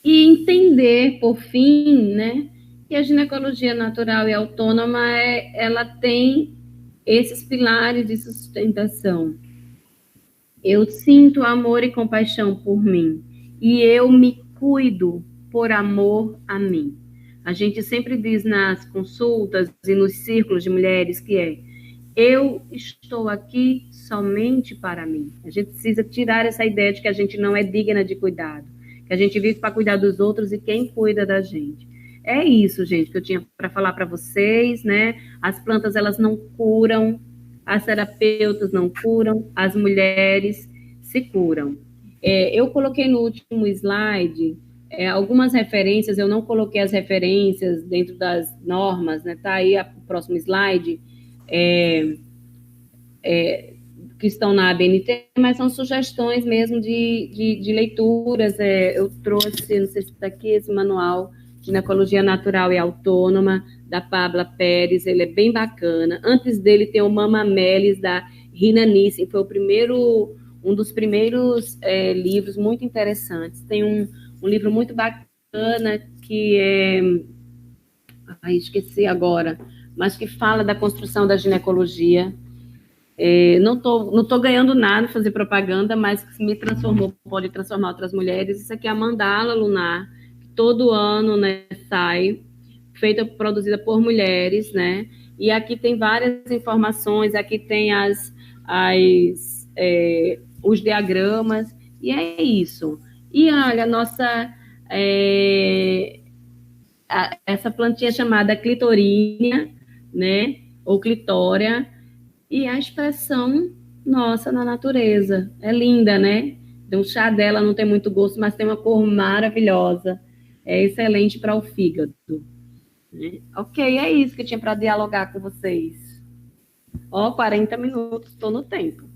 E entender, por fim, né, que a ginecologia natural e autônoma, ela tem esses pilares de sustentação. Eu sinto amor e compaixão por mim, e eu me cuido por amor a mim. A gente sempre diz nas consultas e nos círculos de mulheres que eu estou aqui somente para mim. A gente precisa tirar essa ideia de que a gente não é digna de cuidado, que a gente vive para cuidar dos outros e quem cuida da gente. É isso, gente, que eu tinha para falar para vocês, né? As plantas, elas não curam, as terapeutas não curam, as mulheres se curam. Eu coloquei no último slide algumas referências, eu não coloquei as referências dentro das normas, né? Tá aí o próximo slide, que estão na ABNT, mas são sugestões mesmo de leituras. Eu trouxe, não sei se está aqui, esse manual Ginecologia Natural e Autônoma, da Pabla Pérez, ele é bem bacana. Antes dele tem o Mama Melis, da Rina Nissen, foi um dos primeiros livros muito interessantes. Tem um livro muito bacana que esqueci agora, mas que fala da construção da ginecologia. Não tô ganhando nada fazer propaganda, mas que me transformou, pode transformar outras mulheres. Isso aqui é a mandala lunar, que todo ano, né, sai, produzida por mulheres, né? E aqui tem várias informações, aqui tem os diagramas, e é isso. E olha, essa plantinha chamada clitorínia, né? Ou clitória, e a expressão nossa na natureza. É linda, né? Então, o chá dela não tem muito gosto, mas tem uma cor maravilhosa. É excelente para o fígado. Né? Ok, é isso que eu tinha para dialogar com vocês. Ó, 40 minutos, estou no tempo.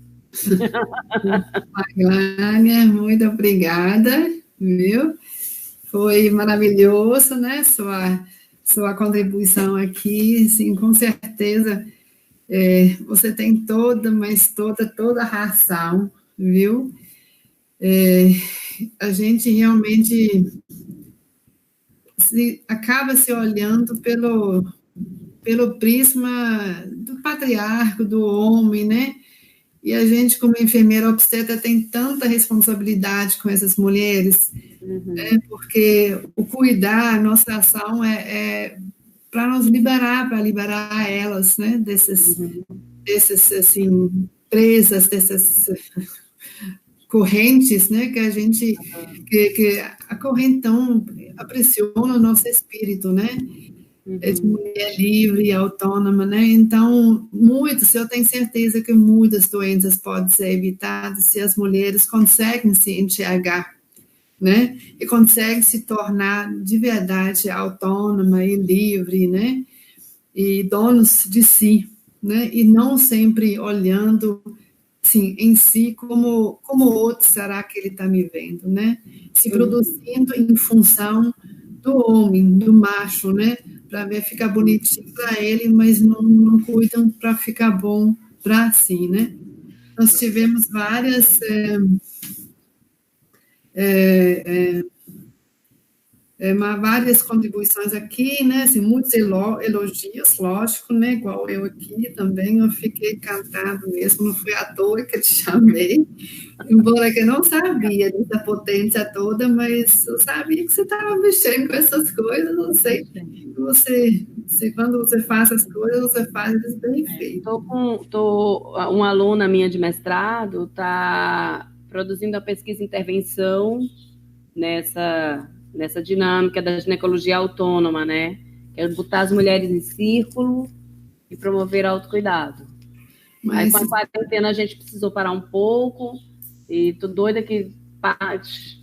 Glânia, muito obrigada, viu? Foi maravilhoso, né? Sua contribuição aqui, sim, com certeza. Você tem toda a razão, viu? A gente realmente acaba se olhando pelo prisma do patriarca, do homem, né? E a gente, como enfermeira obstetra, tem tanta responsabilidade com essas mulheres, né? Porque o cuidar, a nossa ação é para nos liberar, para liberar elas, né? Desses assim, presas, dessas correntes, né? Que a gente, que acorrentam, apressiona o nosso espírito, né? De mulher livre, autônoma, né? Então, eu tenho certeza que muitas doenças podem ser evitadas se as mulheres conseguem se enxergar, né? E conseguem se tornar de verdade autônoma e livre, né? E donos de si, né? E não sempre olhando assim, em si como o outro será que ele está me vendo, né? Se produzindo em função do homem, do macho, né? Para ver ficar bonitinho para ele, mas não cuidam para ficar bom para si, né? Nós tivemos várias várias contribuições aqui, né? Assim, muitos elogios, lógico, né? Igual eu aqui também, eu fiquei encantado mesmo, não foi à toa que eu te chamei, embora que eu não sabia dessa potência toda, mas eu sabia que você estava mexendo com essas coisas, não sei, quando você faz as coisas, você faz eles bem feitos. Uma aluna minha de mestrado está produzindo a pesquisa e intervenção nessa dinâmica da ginecologia autônoma, né? Que é botar as mulheres em círculo e promover autocuidado. Mas aí, com a quarentena, a gente precisou parar um pouco e tô doida que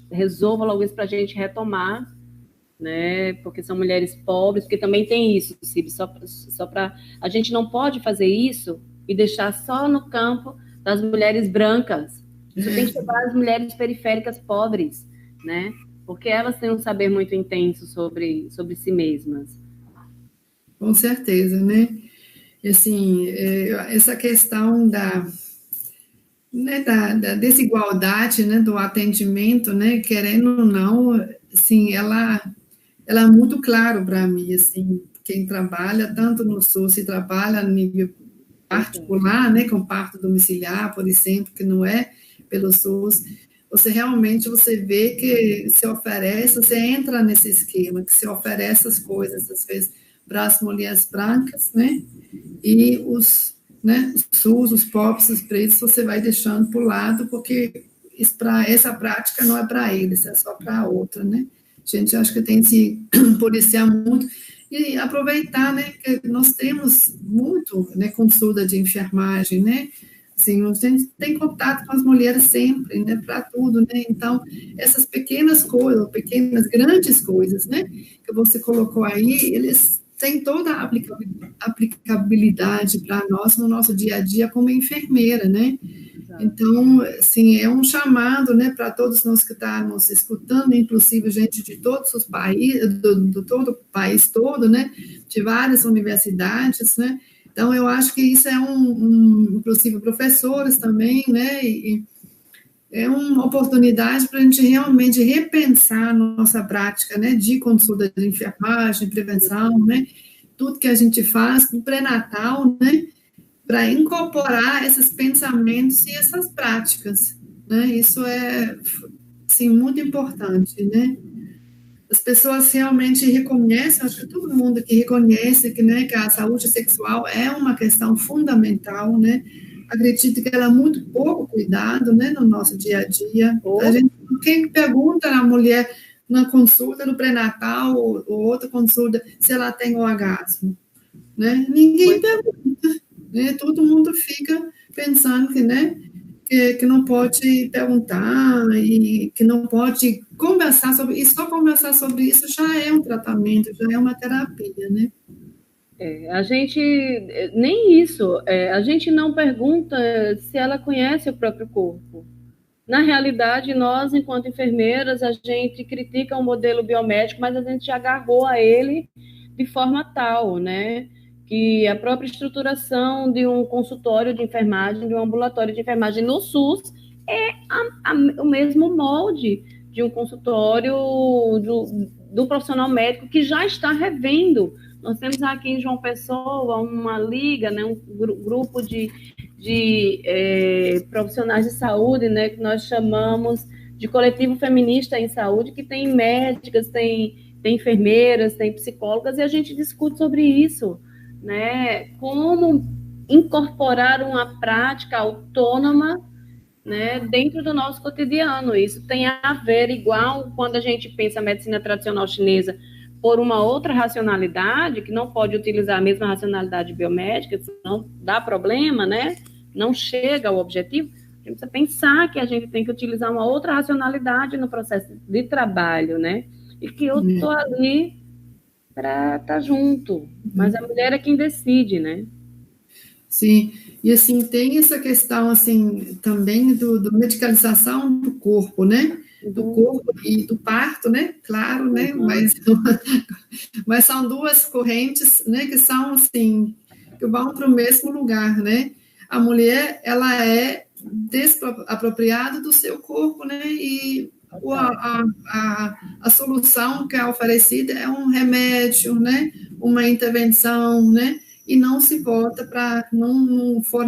resolva logo isso para a gente retomar, né? Porque são mulheres pobres, porque também tem isso, Cib, só para... A gente não pode fazer isso e deixar só no campo das mulheres brancas. Isso tem que chegar às mulheres periféricas pobres, né? Porque elas têm um saber muito intenso sobre si mesmas. Com certeza, né? E, assim, essa questão da desigualdade, né, do atendimento, né, querendo ou não, assim, ela é muito claro para mim, assim, quem trabalha tanto no SUS e trabalha no nível particular, né, com parto domiciliar, por exemplo, que não é pelo SUS, você vê que se oferece, você entra nesse esquema, que se oferece as coisas, às vezes, para as mulheres brancas, né, e os SUS, os pobres, os pretos, você vai deixando para o lado, porque essa prática não é para eles, é só para a outra, né. A gente acha que tem que se policiar muito e aproveitar, né, que nós temos muito, né, consulta de enfermagem, né, assim, a gente tem contato com as mulheres sempre, né, para tudo, né, então, essas pequenas coisas, grandes coisas, né, que você colocou aí, eles têm toda a aplicabilidade para nós no nosso dia a dia como enfermeira, né. Então, assim, é um chamado, né, para todos nós que estamos escutando, inclusive gente de todos os países, do todo o país todo, né, de várias universidades, né. Então, eu acho que isso é inclusive professores também, né, e é uma oportunidade para a gente realmente repensar a nossa prática, né, de consulta de enfermagem, prevenção, né, tudo que a gente faz no pré-natal, né, para incorporar esses pensamentos e essas práticas, né? Isso é, assim, muito importante, né? As pessoas realmente reconhecem, acho que todo mundo que reconhece que, né, que a saúde sexual é uma questão fundamental, né? Acredito que ela é muito pouco cuidado, né, no nosso dia a dia. Quem pergunta à mulher na consulta no pré-natal ou outra consulta se ela tem orgasmo, né? Ninguém pergunta. Né, todo mundo fica pensando que que não pode perguntar e que não pode conversar sobre isso. Só conversar sobre isso já é um tratamento, já é uma terapia, né? A gente, nem isso, a gente não pergunta se ela conhece o próprio corpo. Na realidade, nós, enquanto enfermeiras, a gente critica o modelo biomédico, mas a gente já agarrou a ele de forma tal, né? Que a própria estruturação de um consultório de enfermagem, de um ambulatório de enfermagem no SUS, é o mesmo molde de um consultório do profissional médico que já está revendo. Nós temos aqui em João Pessoa uma liga, né, um grupo de profissionais de saúde, né, que nós chamamos de coletivo feminista em saúde, que tem médicas, tem enfermeiras, tem psicólogas, e a gente discute sobre isso, né, como incorporar uma prática autônoma, né, dentro do nosso cotidiano. Isso tem a ver, igual quando a gente pensa a medicina tradicional chinesa por uma outra racionalidade, que não pode utilizar a mesma racionalidade biomédica, senão dá problema, né? Não chega ao objetivo. A gente precisa pensar que a gente tem que utilizar uma outra racionalidade no processo de trabalho, né? E que eu estou ali para estar junto. Mas a mulher é quem decide, né? Sim, e assim, tem essa questão, assim, também do medicalização do corpo, né? Do corpo e do parto, né? Claro, né? Mas são duas correntes, né? Que são, assim, que vão para o mesmo lugar, né? A mulher, ela é desapropriada do seu corpo, né? E a solução que é oferecida é um remédio, né? Uma intervenção, né? E não se volta para, não for,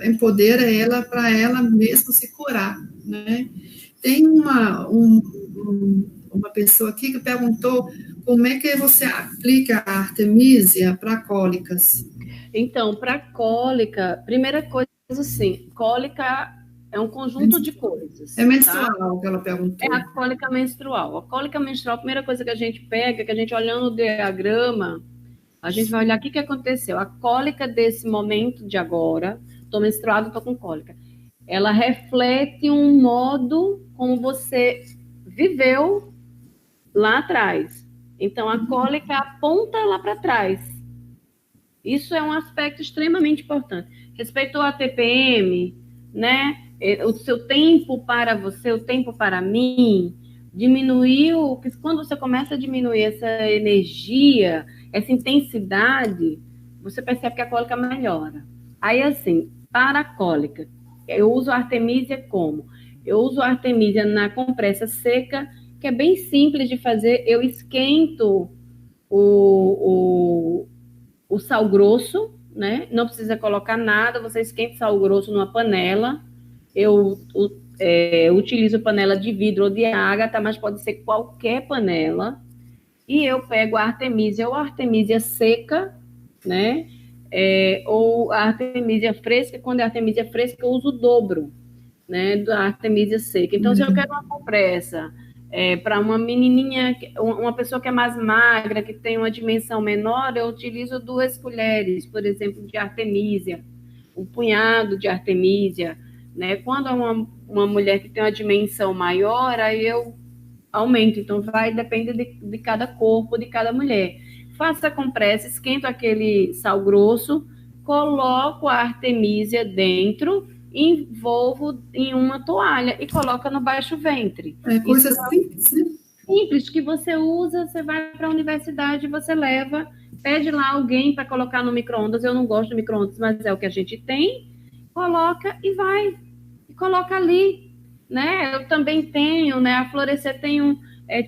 empodera ela para ela mesma se curar, né? Tem uma pessoa aqui que perguntou como é que você aplica a artemisia para cólicas. Então, para cólica, primeira coisa assim, cólica é um conjunto de coisas. É menstrual, que ela perguntou. É a cólica menstrual. A cólica menstrual, a primeira coisa que a gente pega, que a gente olhando o diagrama, a gente vai olhar o que aconteceu. A cólica desse momento de agora, estou menstruada, estou com cólica, ela reflete um modo como você viveu lá atrás. Então, a cólica aponta lá para trás. Isso é um aspecto extremamente importante. Respeitou a TPM, né? O seu tempo para você, o tempo para mim, diminuiu. Quando você começa a diminuir essa energia, essa intensidade, você percebe que a cólica melhora. Aí, assim, para a cólica, eu uso a artemisia como? Eu uso a artemisia na compressa seca, que é bem simples de fazer. Eu esquento o sal grosso, né? Não precisa colocar nada, você esquenta o sal grosso numa panela. Eu utilizo panela de vidro ou de ágata, mas pode ser qualquer panela. E eu pego a artemisia ou a artemisia seca, né? Ou a artemisia fresca. Quando é artemisia fresca, eu uso o dobro, né, da artemisia seca. Então, se eu quero uma compressa para uma menininha, uma pessoa que é mais magra, que tem uma dimensão menor, eu utilizo 2 colheres, por exemplo, de artemisia, um punhado de artemisia, né? Quando é uma mulher que tem uma dimensão maior, aí eu aumento. Então, depende de cada corpo, de cada mulher. Faço a compressa, esquento aquele sal grosso, coloco a artemisia dentro, envolvo em uma toalha e coloca no baixo ventre. É coisa simples, né? Simples, que você usa, você vai para a universidade, você leva, pede lá alguém para colocar no micro-ondas. Eu não gosto de micro-ondas, mas é o que a gente tem. Coloca e vai. E coloca ali, né? Eu também tenho, né? A Florescer tem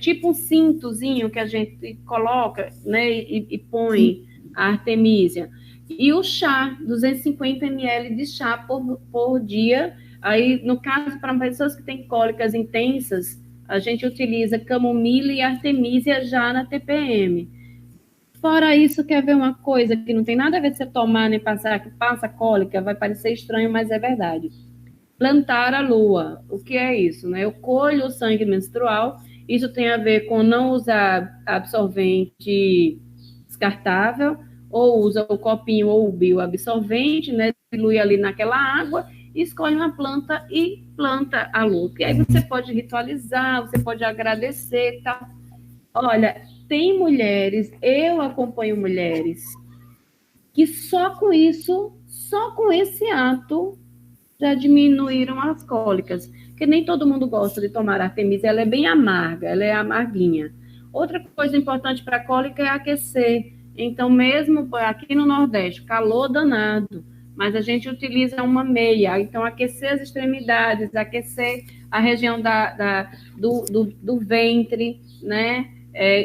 tipo um cintozinho que a gente coloca, né? E põe a artemisia. E o chá, 250 ml de chá por dia. Aí, no caso, para pessoas que têm cólicas intensas, a gente utiliza camomila e artemisia já na TPM. Fora isso, quer ver uma coisa que não tem nada a ver de você tomar nem passar, que passa cólica, vai parecer estranho, mas é verdade. Plantar a lua. O que é isso, né? Eu colho o sangue menstrual. Isso tem a ver com não usar absorvente descartável, ou usa o copinho ou o bioabsorvente, né? Dilui ali naquela água escolhe uma planta e planta a louca. E aí você pode ritualizar, você pode agradecer e tal. Olha, tem mulheres, eu acompanho mulheres que só com isso, só com esse ato, já diminuíram as cólicas. Porque nem todo mundo gosta de tomar Artemisia, ela é bem amarga, ela é amarguinha. Outra coisa importante para a cólica é aquecer. Então, mesmo aqui no Nordeste, calor danado, mas a gente utiliza uma meia. Então, aquecer as extremidades, aquecer a região do ventre, né?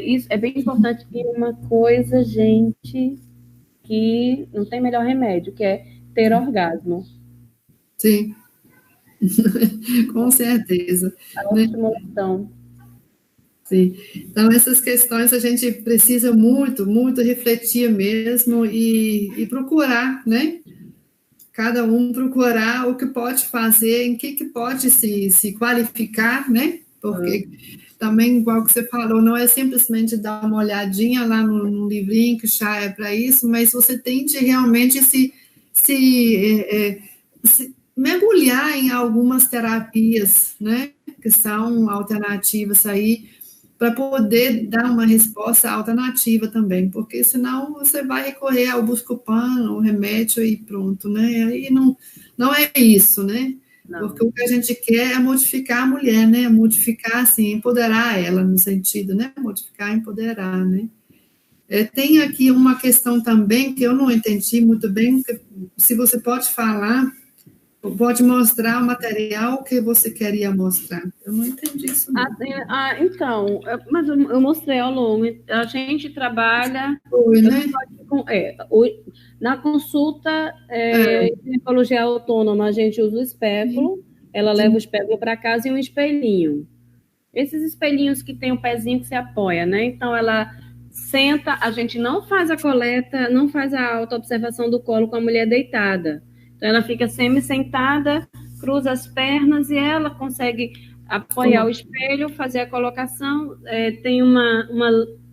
Isso é bem importante. E uma coisa, gente, que não tem melhor remédio, que é ter orgasmo. Sim, com certeza. A estimulação. Sim. Então, essas questões a gente precisa muito, muito refletir mesmo e procurar, né? Cada um procurar o que pode fazer, em que pode se qualificar, né? Porque também, igual que você falou, não é simplesmente dar uma olhadinha lá no livrinho que já é para isso, mas você tem de realmente se mergulhar em algumas terapias, né? Que são alternativas aí, para poder dar uma resposta alternativa também, porque senão você vai recorrer ao Buscopan, ao remédio e pronto, né? Aí não é isso, né? Não. Porque o que a gente quer é modificar a mulher, né? Modificar, assim, empoderar ela, no sentido, né? Modificar, empoderar, né? Tem aqui uma questão também que eu não entendi muito bem, se você pode falar, pode mostrar o material que você queria mostrar. Eu não entendi isso, não. Então, mas eu mostrei ao longo. A gente trabalha... Foi, né? Na consulta ginecologia autônoma, a gente usa o espéculo, ela leva o espéculo para casa e um espelhinho. Esses espelhinhos que tem um pezinho que se apoia, né? Então, ela senta, a gente não faz a coleta, não faz a autoobservação do colo com a mulher deitada. Então, ela fica semi-sentada, cruza as pernas e ela consegue apoiar o espelho, fazer a colocação. Tem uma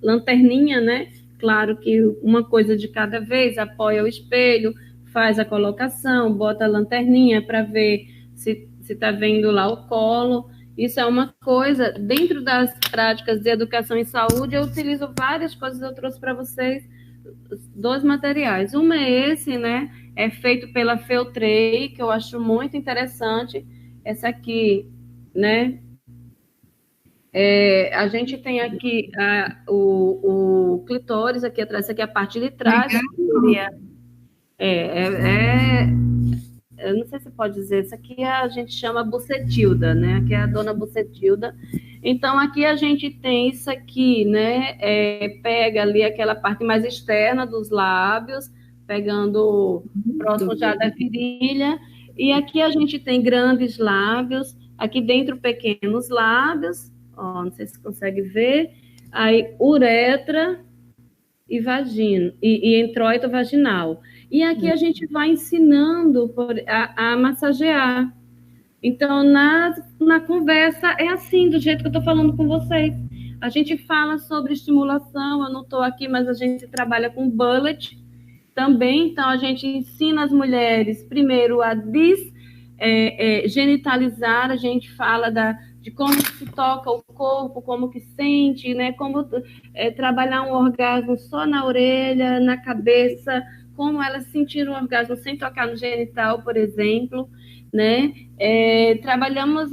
lanterninha, né? Claro que uma coisa de cada vez, apoia o espelho, faz a colocação, bota a lanterninha para ver se está vendo lá o colo. Isso é uma coisa. Dentro das práticas de educação em saúde, eu utilizo várias coisas, eu trouxe para vocês 2 materiais. Um é esse, né? É feito pela Feltrei, que eu acho muito interessante. Essa aqui, né? A gente tem aqui o clitóris aqui atrás, essa aqui é a parte de trás. Eu não sei se pode dizer, isso aqui a gente chama bucetilda, né? Aqui é a dona bucetilda. Então, aqui a gente tem isso aqui, né? Pega ali aquela parte mais externa dos lábios, pegando próximo já da virilha. E aqui a gente tem grandes lábios, aqui dentro pequenos lábios, ó, não sei se você consegue ver. Aí, uretra e vagina, e introito vaginal. E aqui a gente vai ensinando a massagear. Então, na conversa, é assim, do jeito que eu estou falando com vocês. A gente fala sobre estimulação, eu não estou aqui, mas a gente trabalha com bullet também. Então, a gente ensina as mulheres, primeiro, a genitalizar, a gente fala de como se toca o corpo, como que sente, né? Como trabalhar um orgasmo só na orelha, na cabeça, como elas sentiram o orgasmo sem tocar no genital, por exemplo, né? Trabalhamos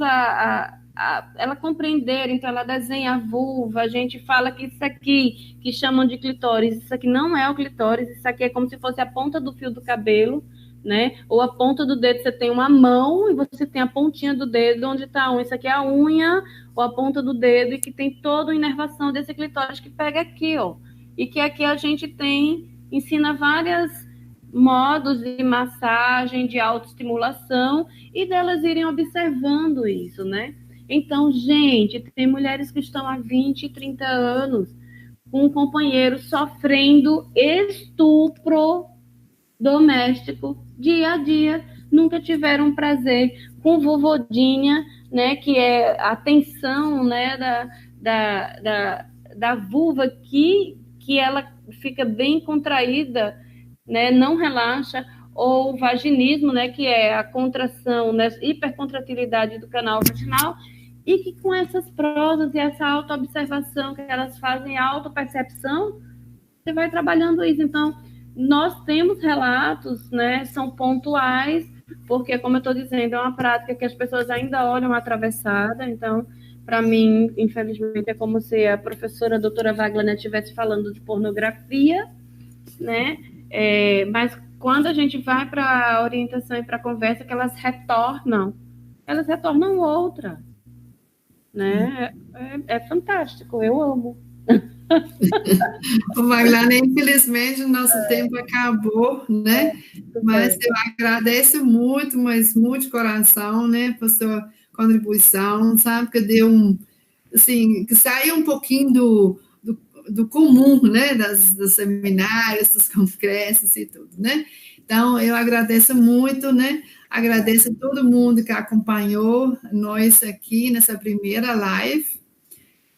ela compreender, então ela desenha a vulva, a gente fala que isso aqui, que chamam de clitóris, isso aqui não é o clitóris, isso aqui é como se fosse a ponta do fio do cabelo, né? Ou a ponta do dedo, você tem uma mão e você tem a pontinha do dedo onde está a unha. Isso aqui é a unha ou a ponta do dedo e que tem toda a inervação desse clitóris que pega aqui, ó. E que aqui a gente ensina vários modos de massagem, de autoestimulação e delas irem observando isso, né? Então, gente, tem mulheres que estão há 20, 30 anos com um companheiro sofrendo estupro doméstico, dia a dia, nunca tiveram prazer com vulvodinha, né, que é a tensão, né, da vulva que ela fica bem contraída, né, não relaxa, ou vaginismo, né, que é a contração, né, hipercontratilidade do canal vaginal, e que com essas prosas e essa autoobservação que elas fazem, a autopercepção, você vai trabalhando isso. Então, nós temos relatos, né, são pontuais, porque, como eu estou dizendo, é uma prática que as pessoas ainda olham atravessada. Então, para mim, infelizmente, é como se a professora a doutora Wagner estivesse falando de pornografia, né? Mas quando a gente vai para a orientação e para a conversa, que elas retornam outra, né? É fantástico, eu amo. Wagner, infelizmente o nosso tempo acabou, né? Mas eu agradeço muito, mas muito de coração, né, por sua contribuição, sabe, que deu assim, que saiu um pouquinho do comum, né, dos seminários, dos congressos e tudo, né? Então, eu agradeço muito, né? Agradeço a todo mundo que acompanhou nós aqui nessa primeira live.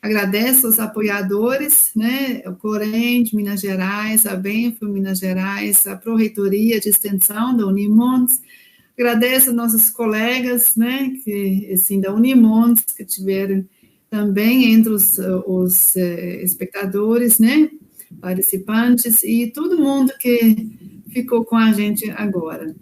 Agradeço os apoiadores, né? O Corém de Minas Gerais, a Benfo Minas Gerais, a Pró-Reitoria de Extensão da Unimontes. Agradeço aos nossos colegas, né? Que, assim, da Unimontes, que tiveram também entre os espectadores, né? Participantes e todo mundo que ficou com a gente agora.